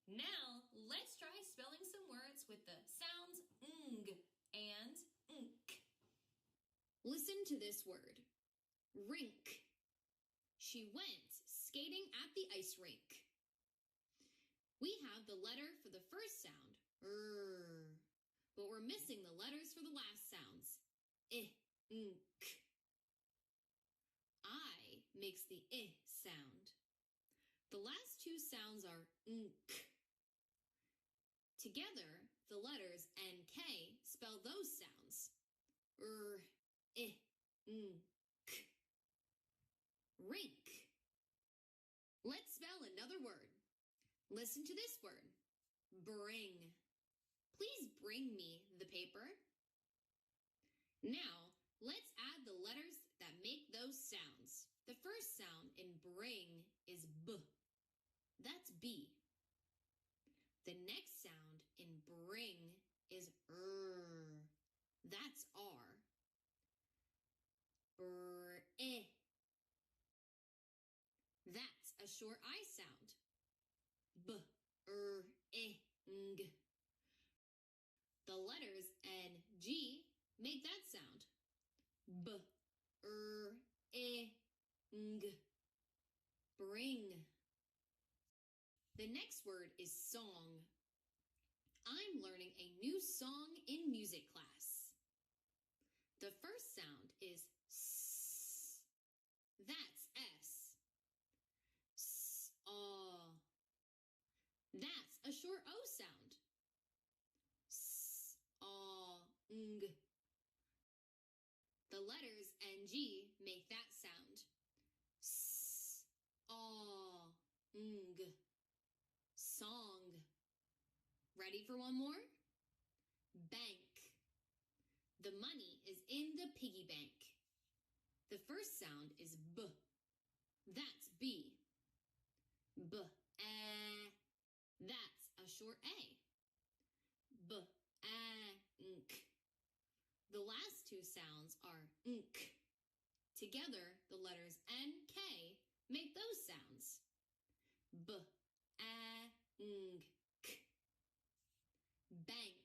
Now, let's try spelling some words with the sounds ng and nk. Listen to this word. Rink. She went skating at the ice rink. We have the letter for the first sound, r, but we're missing the letters for the last sounds, I, nk. I makes the I sound. The last two sounds are nk. Together, the letters N, K spell those sounds. R, I, nk. Rink. Let's spell another word. Listen to this word. Bring. Please bring me the paper. Now, let's add the letters that make those sounds. The first sound in bring is B. That's B. The next sound in bring is R. That's R. Br-eh. That's a short I sound. B-r-eh-ng. The letters N, G make that sound. B-r-eh-ng. Bring. The next word is song. I'm learning a new song in music class. The first sound is S. That's S. S-aw. That's a short O sound. S-aw-ng. The letters N-G make that sound. S-aw-ng. Song. Ready for one more? Bank. The money is in the piggy bank. The first sound is B. That's B. B-a. That's a short A. B-a-nk. The last two sounds are nk. Together, the letters N, K make those sounds. B-a-nk. Bank.